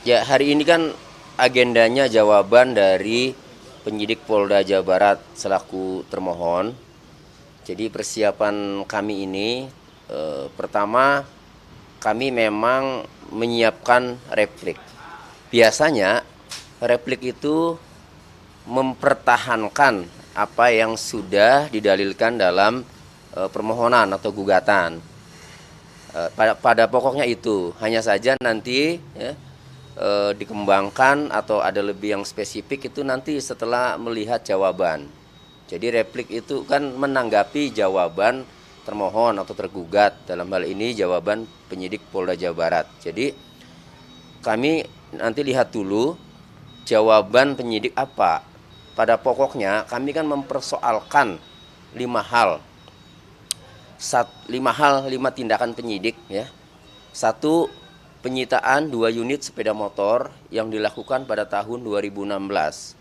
Ya, hari ini kan agendanya jawaban dari penyidik Polda Jawa Barat selaku termohon. Jadi persiapan kami ini pertama kami memang menyiapkan replik. Biasanya replik itu mempertahankan apa yang sudah didalilkan dalam permohonan atau gugatan. Pada pokoknya itu, hanya saja nanti ya, dikembangkan atau ada lebih yang spesifik itu nanti setelah melihat jawaban. Jadi replik itu kan menanggapi jawaban termohon atau tergugat, dalam hal ini jawaban penyidik Polda Jawa Barat. Jadi kami nanti lihat dulu jawaban penyidik apa. Pada pokoknya kami kan mempersoalkan 5 hal. 5 tindakan penyidik ya. 1, penyitaan 2 unit sepeda motor yang dilakukan pada tahun 2016.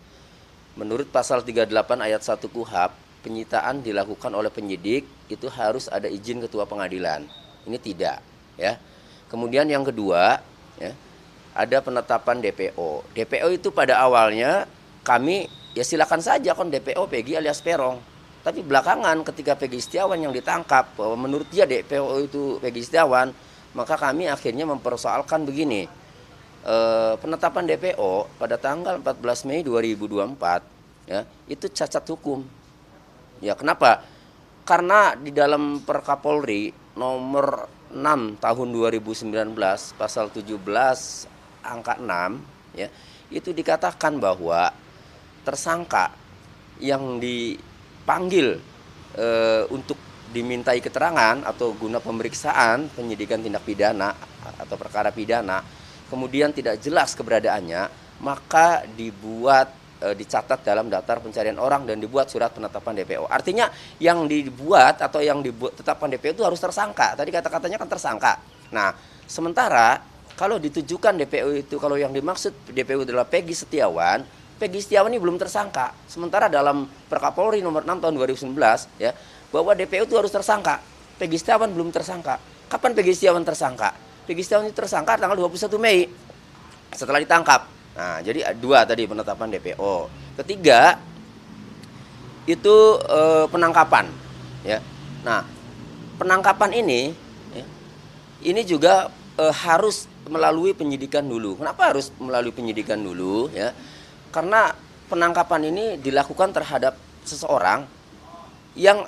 Menurut pasal 38 ayat 1 KUHP, penyitaan dilakukan oleh penyidik itu harus ada izin ketua pengadilan. Ini tidak ya. Kemudian yang kedua ya, ada penetapan DPO. DPO itu pada awalnya kami ya silakan saja kan DPO Peggy alias Perong. Tapi belakangan ketika Peggy Setiawan yang ditangkap, bahwa menurut dia DPO itu Peggy Setiawan, maka kami akhirnya mempersoalkan begini. Penetapan DPO pada tanggal 14 Mei 2024 ya, itu cacat hukum. Ya, kenapa? Karena di dalam Perkapolri nomor 6 tahun 2019 pasal 17 angka 6 ya, itu dikatakan bahwa tersangka yang dipanggil untuk dimintai keterangan atau guna pemeriksaan penyidikan tindak pidana atau perkara pidana, kemudian tidak jelas keberadaannya, maka dicatat dalam daftar pencarian orang dan dibuat surat penetapan DPO. Artinya yang dibuat atau yang ditetapkan DPO itu harus tersangka. Tadi kata-katanya kan tersangka. Nah, sementara kalau ditujukan DPO itu, kalau yang dimaksud DPO adalah Peggy Setiawan, Peggy Setiawan ini belum tersangka. Sementara dalam Perkapolri nomor 6 tahun 2019 ya, bahwa DPO itu harus tersangka. Peggy Setiawan belum tersangka. Kapan Peggy Setiawan tersangka? Peggy Setiawan itu tersangka tanggal 21 Mei setelah ditangkap. Nah, jadi 2 tadi penetapan DPO. Ketiga itu penangkapan ya. Nah, penangkapan ini juga harus melalui penyidikan dulu. Kenapa harus melalui penyidikan dulu ya? Karena penangkapan ini dilakukan terhadap seseorang yang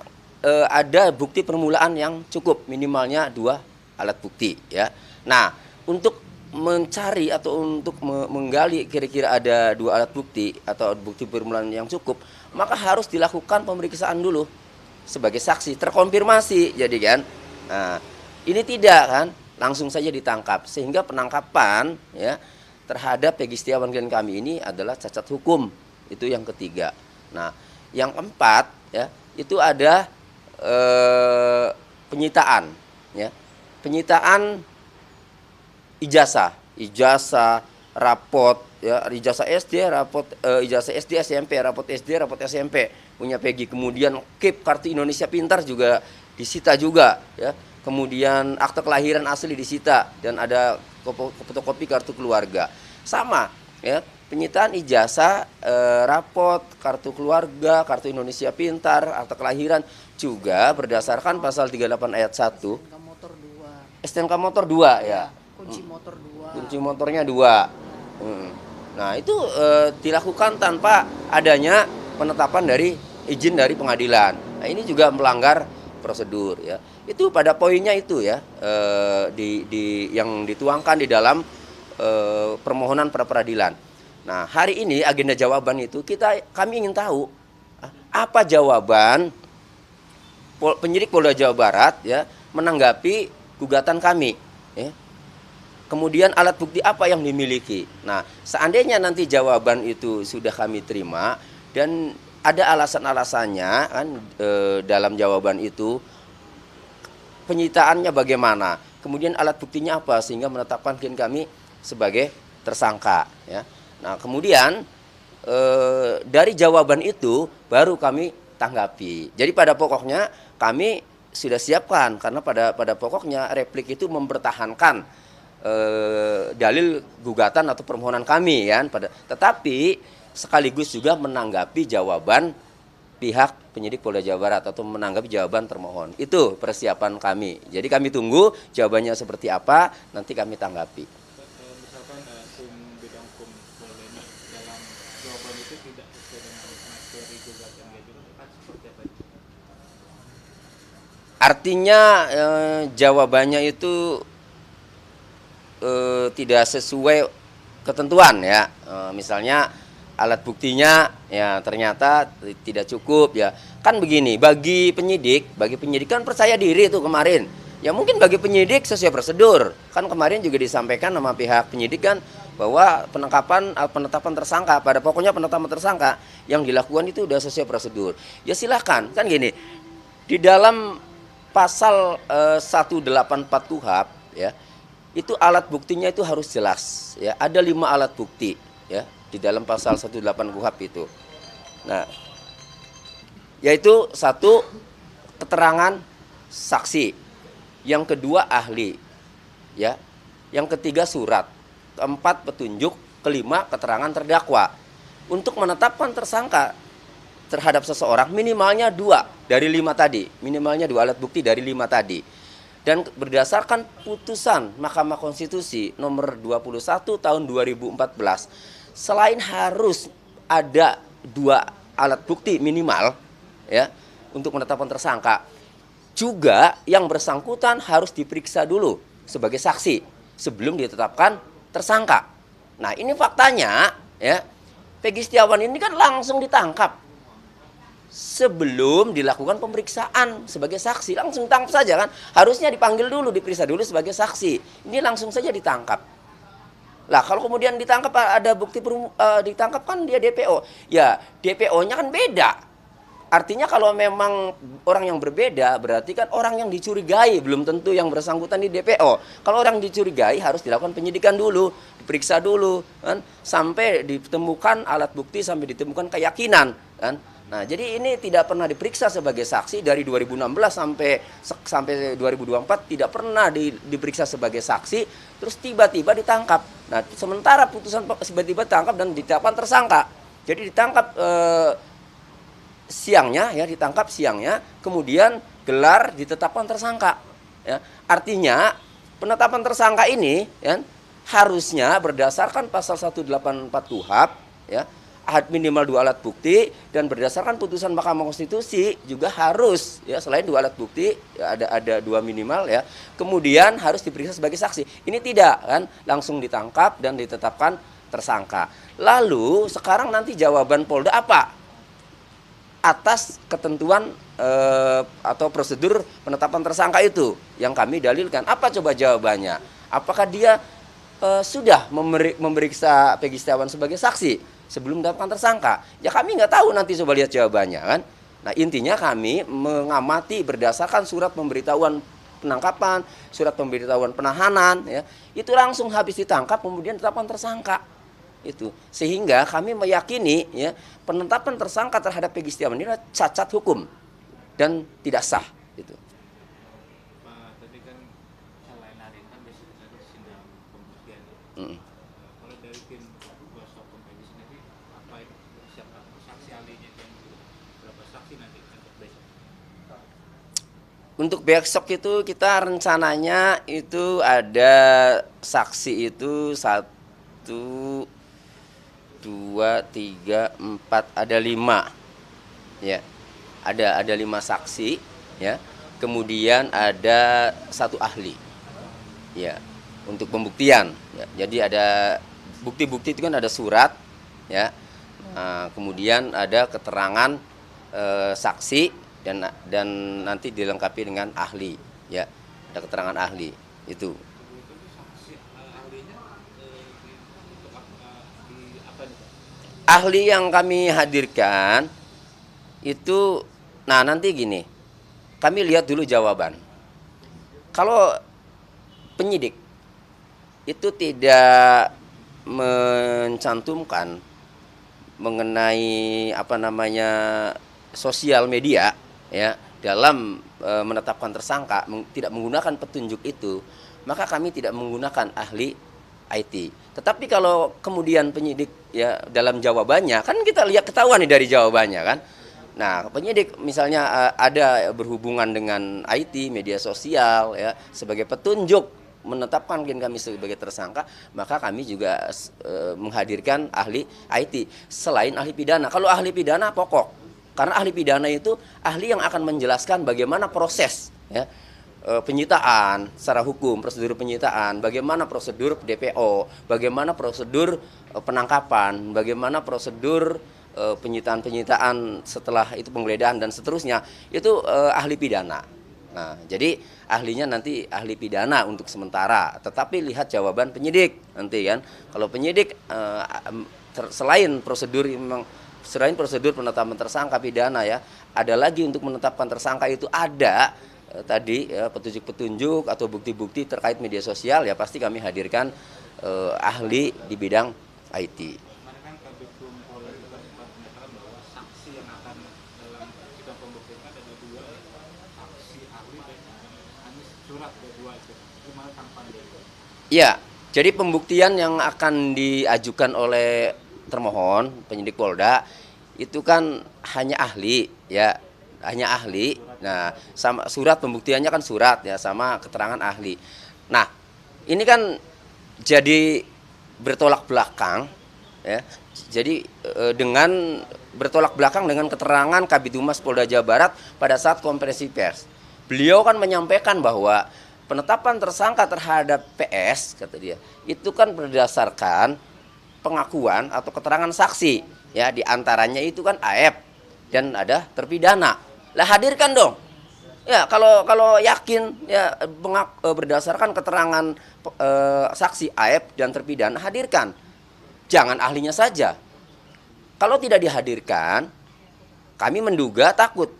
ada bukti permulaan yang cukup, minimalnya 2 alat bukti ya. Nah, untuk mencari atau untuk menggali kira-kira ada 2 alat bukti atau bukti permulaan yang cukup, maka harus dilakukan pemeriksaan dulu sebagai saksi, terkonfirmasi jadi kan. Nah, ini tidak kan, langsung saja ditangkap, sehingga penangkapan ya terhadap Peggy Setiawan dan kami ini adalah cacat hukum. Itu yang ketiga. Nah, yang keempat ya, itu ada penyitaan ya. Penyitaan ijazah, rapot ya, ijazah SD, rapot ijazah SD, SMP, rapot SD, rapot SMP punya Peggy. Kemudian KIP kartu Indonesia Pintar juga disita juga ya. Kemudian akte kelahiran asli disita dan ada fotokopi kartu keluarga. Sama ya, penyitaan ijazah, rapot, kartu keluarga, kartu Indonesia Pintar, akte kelahiran juga berdasarkan pasal 38 ayat 1. STNK motor 2. STNK motor 2 ya. Kunci motor 2. Kunci motornya 2. Nah, itu dilakukan tanpa adanya penetapan dari izin dari pengadilan. Nah, ini juga melanggar prosedur ya. Itu pada poinnya itu ya, yang dituangkan di dalam permohonan pra peradilan. Nah, hari ini agenda jawaban itu kami ingin tahu apa jawaban penyidik Polda Jawa Barat ya menanggapi gugatan kami ya. Kemudian alat bukti apa yang dimiliki. Nah, seandainya nanti jawaban itu sudah kami terima dan ada alasan-alasannya kan dalam jawaban itu, penyitaannya bagaimana, kemudian alat buktinya apa sehingga menetapkan kami sebagai tersangka ya. Nah, kemudian dari jawaban itu baru kami tanggapi. Jadi pada pokoknya kami sudah siapkan, karena pada pokoknya replik itu mempertahankan dalil gugatan atau permohonan kami kan tetapi sekaligus juga menanggapi jawaban pihak penyidik Polda Jawa Barat atau menanggapi jawaban termohon. Itu persiapan kami. Jadi kami tunggu jawabannya seperti apa, nanti kami tanggapi. Misalkan tim bidang hukum Polda ini dalam jawaban itu tidak sesuai dengan materi gugatan yang diajukan, seperti apa? Artinya jawabannya itu tidak sesuai ketentuan ya. Misalnya alat buktinya ya ternyata tidak cukup ya. Kan begini, bagi penyidik kan percaya diri itu kemarin. Ya mungkin bagi penyidik sesuai prosedur. Kan kemarin juga disampaikan sama pihak penyidik kan bahwa penetapan tersangka, pada pokoknya penetapan tersangka yang dilakukan itu sudah sesuai prosedur. Ya silahkan, kan gini. Di dalam pasal 184 KUHP ya, itu alat buktinya itu harus jelas ya. Ada 5 alat bukti ya di dalam pasal 18 KUHP itu. Nah, yaitu 1 keterangan saksi, yang kedua ahli, ya, yang ketiga surat, keempat petunjuk, kelima keterangan terdakwa. Untuk menetapkan tersangka terhadap seseorang minimalnya 2 dari 5 tadi, minimalnya 2 alat bukti dari 5 tadi. Dan berdasarkan putusan Mahkamah Konstitusi nomor 21 tahun 2014, selain harus ada 2 alat bukti minimal ya untuk menetapkan tersangka, juga yang bersangkutan harus diperiksa dulu sebagai saksi sebelum ditetapkan tersangka. Nah, ini faktanya ya. Peggy Setiawan ini kan langsung ditangkap sebelum dilakukan pemeriksaan sebagai saksi, langsung ditangkap saja kan. Harusnya dipanggil dulu, diperiksa dulu sebagai saksi. Ini langsung saja ditangkap. Lah kalau kemudian ditangkap ada bukti ditangkap kan dia DPO. Ya, DPO-nya kan beda. Artinya kalau memang orang yang berbeda berarti kan orang yang dicurigai, belum tentu yang bersangkutan di DPO. Kalau orang dicurigai harus dilakukan penyidikan dulu, diperiksa dulu kan sampai ditemukan alat bukti, sampai ditemukan keyakinan kan. Nah, jadi ini tidak pernah diperiksa sebagai saksi dari 2016 sampai 2024 tidak pernah diperiksa sebagai saksi, terus tiba-tiba ditangkap. Nah, sementara putusan tiba-tiba ditangkap dan ditetapkan tersangka. Jadi ditangkap ditangkap siangnya, kemudian gelar ditetapkan tersangka. Ya. Artinya penetapan tersangka ini ya, harusnya berdasarkan pasal 184 KUHP ya, minimal 2 alat bukti, dan berdasarkan putusan Mahkamah Konstitusi juga harus ya selain 2 alat bukti ya, ada 2 minimal ya, kemudian harus diperiksa sebagai saksi. Ini tidak kan, langsung ditangkap dan ditetapkan tersangka. Lalu sekarang nanti jawaban Polda apa atas ketentuan atau prosedur penetapan tersangka itu yang kami dalilkan? Apa coba jawabannya? Apakah dia sudah memeriksa Peggy Setiawan sebagai saksi sebelum mendapatkan tersangka? Ya kami nggak tahu, nanti coba lihat jawabannya kan. Nah, intinya kami mengamati berdasarkan surat pemberitahuan penangkapan, surat pemberitahuan penahanan ya, itu langsung habis ditangkap kemudian ditetapkan tersangka. Itu sehingga kami meyakini ya penetapan tersangka terhadap Peggy Setiawan ini cacat hukum dan tidak sah gitu. Pak, tadi kan selain hari ini kan biasanya ada sidang pembuktian. Kalau dari tim kuasa hukum Peggy sendiri, apa itu siapa saksi ahlinya dan berapa saksi nanti untuk besok? Untuk besok itu kita rencananya itu ada saksi itu 1, 2, 3, 4, ada 5 ya, ada 5 saksi ya, kemudian ada 1 ahli ya untuk pembuktian ya. Jadi ada bukti-bukti itu kan ada surat ya, kemudian ada keterangan saksi dan nanti dilengkapi dengan ahli ya, ada keterangan ahli itu. Ahli yang kami hadirkan itu, nah nanti gini, kami lihat dulu jawaban. Kalau penyidik itu tidak mencantumkan mengenai sosial media ya dalam menetapkan tersangka, tidak menggunakan petunjuk itu, maka kami tidak menggunakan ahli IT. Tetapi kalau kemudian penyidik ya dalam jawabannya, kan kita lihat ketahuan nih dari jawabannya kan. Nah, penyidik misalnya ada berhubungan dengan IT, media sosial ya sebagai petunjuk menetapkan klien kami sebagai tersangka, maka kami juga menghadirkan ahli IT selain ahli pidana. Kalau ahli pidana pokok, karena ahli pidana itu ahli yang akan menjelaskan bagaimana proses ya, penyitaan secara hukum, prosedur penyitaan, bagaimana prosedur DPO, bagaimana prosedur penangkapan, bagaimana prosedur penyitaan setelah itu penggeledahan dan seterusnya, itu ahli pidana. Nah, jadi ahlinya nanti ahli pidana untuk sementara, tetapi lihat jawaban penyidik nanti kan. Kalau penyidik selain prosedur penetapan tersangka pidana ya, ada lagi untuk menetapkan tersangka itu ada tadi ya, petunjuk-petunjuk atau bukti-bukti terkait media sosial ya pasti kami hadirkan ahli di bidang IT. Kemarin kan Kabid Polda juga sempat menyatakan bahwa saksi yang akan dalam sidang pembuktian ada dua saksi ahli dan hanya surat ada dua itu. Gimana tanggapannya? Ya, jadi pembuktian yang akan diajukan oleh termohon penyidik Polda itu kan hanya ahli ya, hanya ahli. Nah, sama surat pembuktiannya kan surat ya sama keterangan ahli. Nah, ini kan jadi bertolak belakang ya. Jadi dengan bertolak belakang dengan keterangan Kabid Humas Polda Jawa Barat pada saat konferensi pers. Beliau kan menyampaikan bahwa penetapan tersangka terhadap PS kata dia itu kan berdasarkan pengakuan atau keterangan saksi ya, diantaranya itu kan AF dan ada terpidana. Lah hadirkan dong. Ya kalau yakin ya berdasarkan keterangan saksi AF dan terpidana hadirkan. Jangan ahlinya saja. Kalau tidak dihadirkan, kami menduga takut.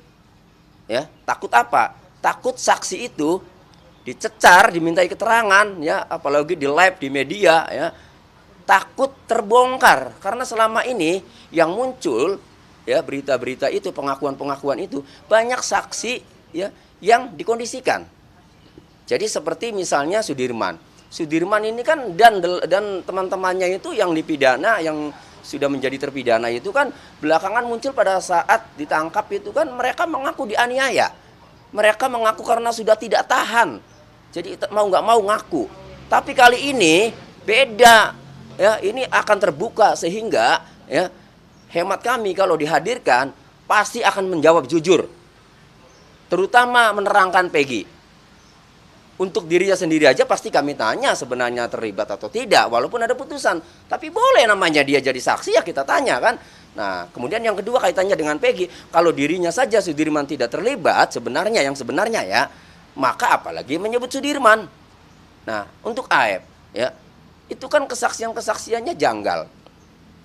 Ya, takut apa? Takut saksi itu dicecar, dimintai keterangan ya, apalagi di live di media ya. Takut terbongkar karena selama ini yang muncul ya berita-berita itu, pengakuan-pengakuan itu banyak saksi ya yang dikondisikan. Jadi seperti misalnya Sudirman ini kan dan teman-temannya itu yang dipidana, yang sudah menjadi terpidana itu kan belakangan muncul pada saat ditangkap itu kan mereka mengaku dianiaya. Mereka mengaku karena sudah tidak tahan. Jadi mau nggak mau ngaku. Tapi kali ini beda ya, ini akan terbuka sehingga ya hemat kami kalau dihadirkan pasti akan menjawab jujur. Terutama menerangkan Peggy. Untuk dirinya sendiri aja pasti kami tanya sebenarnya terlibat atau tidak, walaupun ada putusan. Tapi boleh namanya dia jadi saksi ya kita tanya kan. Nah kemudian yang kedua kaitannya dengan Peggy, kalau dirinya saja Sudirman tidak terlibat sebenarnya yang sebenarnya ya, maka apalagi menyebut Sudirman. Nah untuk AF ya, itu kan kesaksiannya janggal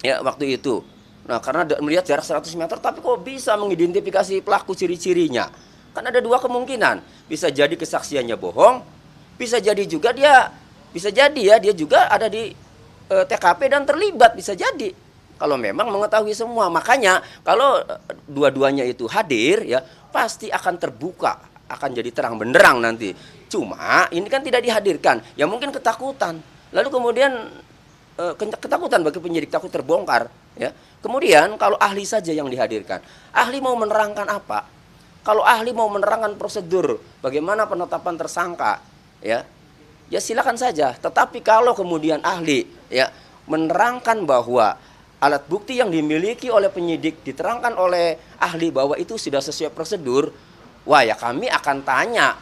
ya waktu itu. Nah karena melihat jarak 100 meter tapi kok bisa mengidentifikasi pelaku ciri-cirinya. Kan ada dua kemungkinan, bisa jadi kesaksiannya bohong, bisa jadi juga dia juga ada di TKP dan terlibat, bisa jadi. Kalau memang mengetahui semua, makanya kalau dua-duanya itu hadir ya pasti akan terbuka, akan jadi terang benderang nanti. Cuma ini kan tidak dihadirkan, ya mungkin ketakutan. Lalu kemudian ketakutan bagi penyidik, takut terbongkar ya. Kemudian kalau ahli saja yang dihadirkan, ahli mau menerangkan apa? Kalau ahli mau menerangkan prosedur bagaimana penetapan tersangka ya silakan saja. Tetapi kalau kemudian ahli ya menerangkan bahwa alat bukti yang dimiliki oleh penyidik diterangkan oleh ahli bahwa itu sudah sesuai prosedur, wah ya kami akan tanya.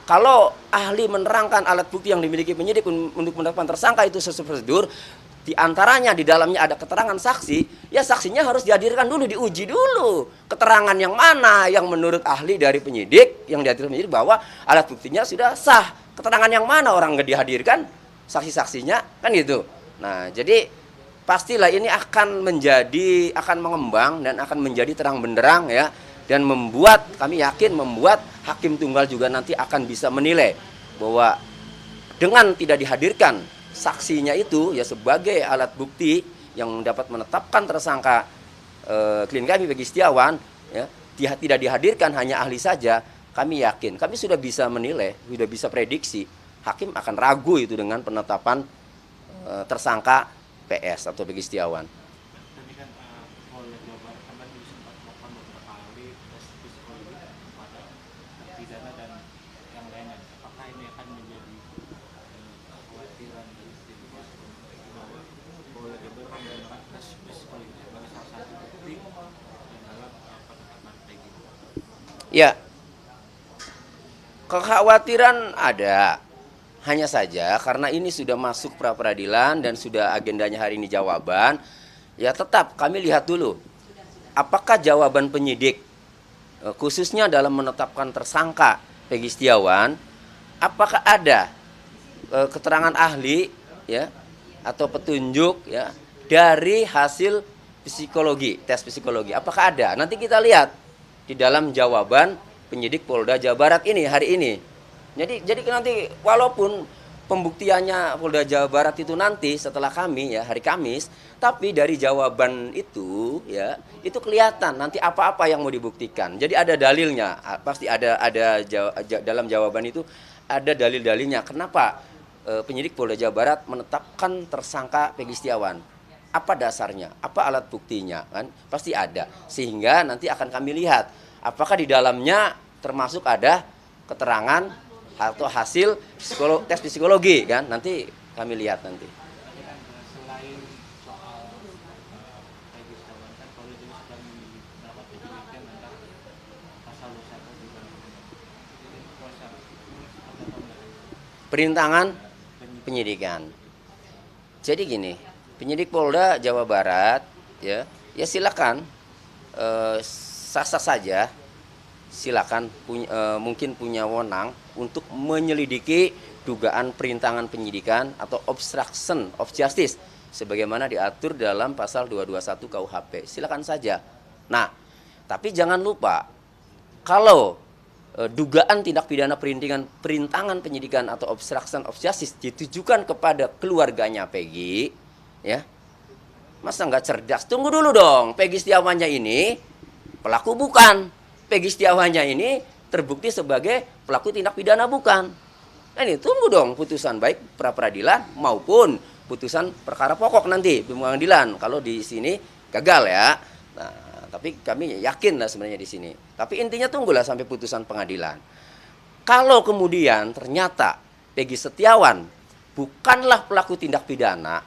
Kalau ahli menerangkan alat bukti yang dimiliki penyidik untuk penetapan tersangka itu sesuai prosedur, di antaranya di dalamnya ada keterangan saksi, ya saksinya harus dihadirkan dulu, diuji dulu. Keterangan yang mana yang menurut ahli dari penyidik, yang dihadirkan penyidik bahwa alat buktinya sudah sah. Keterangan yang mana orang nggak dihadirkan, saksi-saksinya, kan gitu. Nah, jadi pastilah ini akan mengembang dan akan menjadi terang benderang ya. Dan kami yakin membuat hakim tunggal juga nanti akan bisa menilai bahwa dengan tidak dihadirkan saksinya itu ya sebagai alat bukti yang dapat menetapkan tersangka klien kami Peggy Setiawan ya tidak dihadirkan hanya ahli saja, kami yakin kami sudah bisa menilai, sudah bisa prediksi hakim akan ragu itu dengan penetapan tersangka PS atau Peggy Setiawan. Tadi kan Polda Jawa Barat kan tadi sempat melakukan beberapa kali tes psikologi kepada terpidana dan yang lainnya. Apakah ini akan menjadi kekhawatiran dari tim kuasa hukum Peggy bahwa Polda Jawa Barat akan melakukan tes psikologi sebagai salah satu bukti dalam penetapan Peggy? Ya, kekhawatiran ada. Hanya saja karena ini sudah masuk pra peradilan dan sudah agendanya hari ini jawaban, ya tetap kami lihat dulu apakah jawaban penyidik khususnya dalam menetapkan tersangka Peggy Setiawan, apakah ada keterangan ahli ya atau petunjuk ya dari hasil psikologi, tes psikologi. Apakah ada? Nanti kita lihat di dalam jawaban penyidik Polda Jawa Barat ini hari ini. Jadi nanti walaupun pembuktiannya Polda Jawa Barat itu nanti setelah kami ya hari Kamis, tapi dari jawaban itu ya itu kelihatan nanti apa-apa yang mau dibuktikan. Jadi ada dalilnya, pasti ada dalam jawaban itu ada dalil-dalilnya. Kenapa penyidik Polda Jawa Barat menetapkan tersangka Peggy Setiawan? Apa dasarnya? Apa alat buktinya? Kan pasti ada. Sehingga nanti akan kami lihat apakah di dalamnya termasuk ada keterangan atau hasil tes psikologi kan, nanti kami lihat nanti. Selain soal Peggy Setiawan kan Polda juga sedang mendapat penyelidikan tentang pasal 21 juga. Jadi kuasa Perintangan penyidikan. Jadi gini, penyidik Polda Jawa Barat ya silakan sah-sah saja, silakan mungkin punya wewenang untuk menyelidiki dugaan perintangan penyidikan atau obstruction of justice sebagaimana diatur dalam pasal 221 KUHP. Silakan saja. Nah, tapi jangan lupa kalau dugaan tindak pidana perintangan penyidikan atau obstruction of justice ditujukan kepada keluarganya Peggy, ya. Masa nggak cerdas? Tunggu dulu dong. Peggy Setiawannya ini pelaku bukan. Peggy Setiawannya ini terbukti sebagai pelaku tindak pidana bukan. Nah ini tunggu dong putusan baik pra peradilan maupun putusan perkara pokok nanti di pengadilan. Kalau di sini gagal ya. Nah, tapi kami yakin lah sebenarnya di sini. Tapi intinya tunggulah sampai putusan pengadilan. Kalau kemudian ternyata Peggy Setiawan bukanlah pelaku tindak pidana,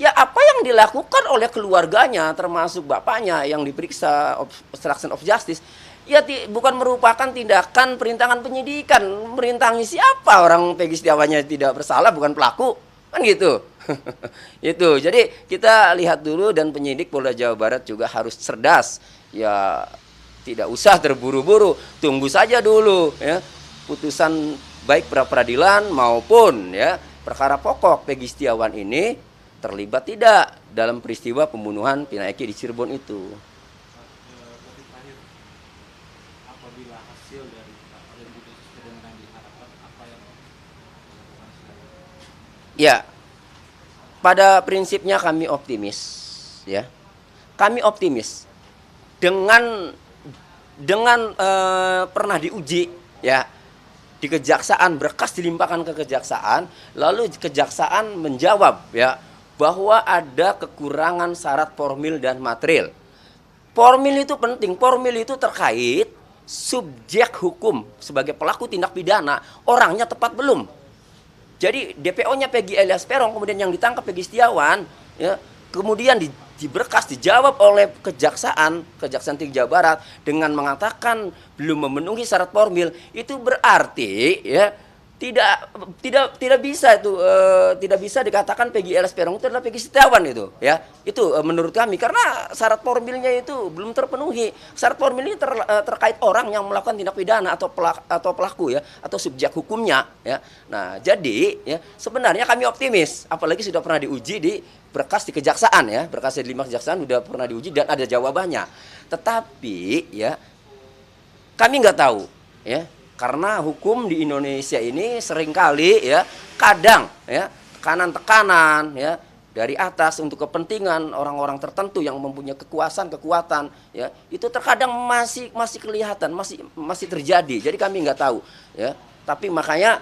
ya apa yang dilakukan oleh keluarganya termasuk bapaknya yang diperiksa obstruction of justice ya bukan merupakan tindakan perintangan penyidikan. Merintangi siapa? Orang Peggy Setiawannya tidak bersalah, bukan pelaku. Kan gitu. Itu. Jadi kita lihat dulu dan penyidik Polda Jawa Barat juga harus cerdas. Ya tidak usah terburu-buru. Tunggu saja dulu ya. Putusan baik pra peradilan maupun ya perkara pokok Peggy Setiawan ini terlibat tidak dalam peristiwa pembunuhan Pina Eki di Cirebon itu. apabila hasil dari identitas persidangan diharapkan apa yang dilakukan selanjutnya? Ya, pada prinsipnya kami optimis, ya. Kami optimis dengan pernah diuji, ya, di kejaksaan, berkas dilimpahkan ke kejaksaan, lalu kejaksaan menjawab, ya, bahwa ada kekurangan syarat formil dan material. Formil itu penting, formil itu terkait subjek hukum sebagai pelaku tindak pidana, orangnya tepat belum. Jadi DPO-nya Peggy alias Peron, kemudian yang ditangkap Peggy Setiawan, ya, kemudian di berkas dijawab oleh Kejaksaan Tinggi Jawa Barat dengan mengatakan belum memenuhi syarat formil, itu berarti ya tidak bisa itu tidak bisa dikatakan Peggy alias Peron itu adalah Peggy Setiawan itu, ya. Itu menurut kami karena syarat formilnya itu belum terpenuhi. Syarat formil ini terkait orang yang melakukan tindak pidana atau pelaku, ya, atau subjek hukumnya, ya. Nah, jadi ya sebenarnya kami optimis, apalagi sudah pernah diuji di berkas di kejaksaan, ya. Berkas di 5 kejaksaan sudah pernah diuji dan ada jawabannya. Tetapi ya kami nggak tahu, ya. Karena hukum di Indonesia ini seringkali ya kadang ya tekanan-tekanan ya dari atas untuk kepentingan orang-orang tertentu yang mempunyai kekuatan ya itu terkadang masih kelihatan masih terjadi. Jadi kami nggak tahu ya. Tapi makanya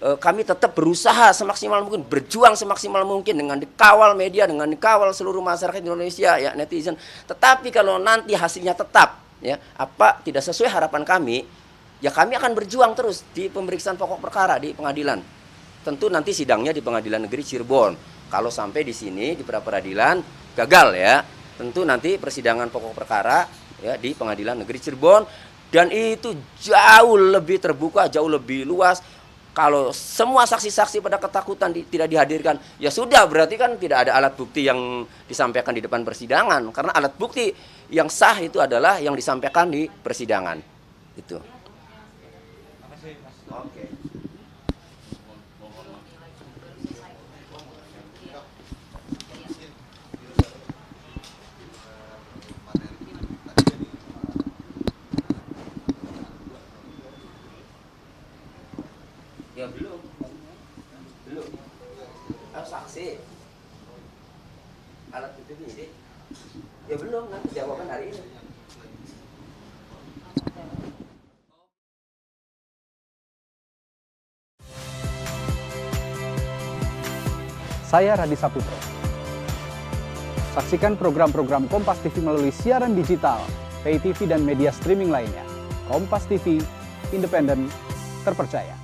kami tetap berusaha semaksimal mungkin, berjuang semaksimal mungkin dengan dikawal media, dengan dikawal seluruh masyarakat Indonesia, ya netizen. Tetapi kalau nanti hasilnya tetap ya tidak sesuai harapan kami, ya kami akan berjuang terus di pemeriksaan pokok perkara di pengadilan. Tentu nanti sidangnya di Pengadilan Negeri Cirebon. Kalau sampai di sini di pra-peradilan gagal ya, tentu nanti persidangan pokok perkara ya di Pengadilan Negeri Cirebon, dan itu jauh lebih terbuka, jauh lebih luas. Kalau semua saksi-saksi pada ketakutan tidak dihadirkan, ya sudah berarti kan tidak ada alat bukti yang disampaikan di depan persidangan, karena alat bukti yang sah itu adalah yang disampaikan di persidangan. Itu. Makasih Mas. Oke. Ya belum. Saksi. Alat bukti penyidik. Ya belum, nanti jawaban hari ini. Saya Radi Saputro. Saksikan program-program Kompas TV melalui siaran digital, pay TV dan media streaming lainnya. Kompas TV, independen, terpercaya.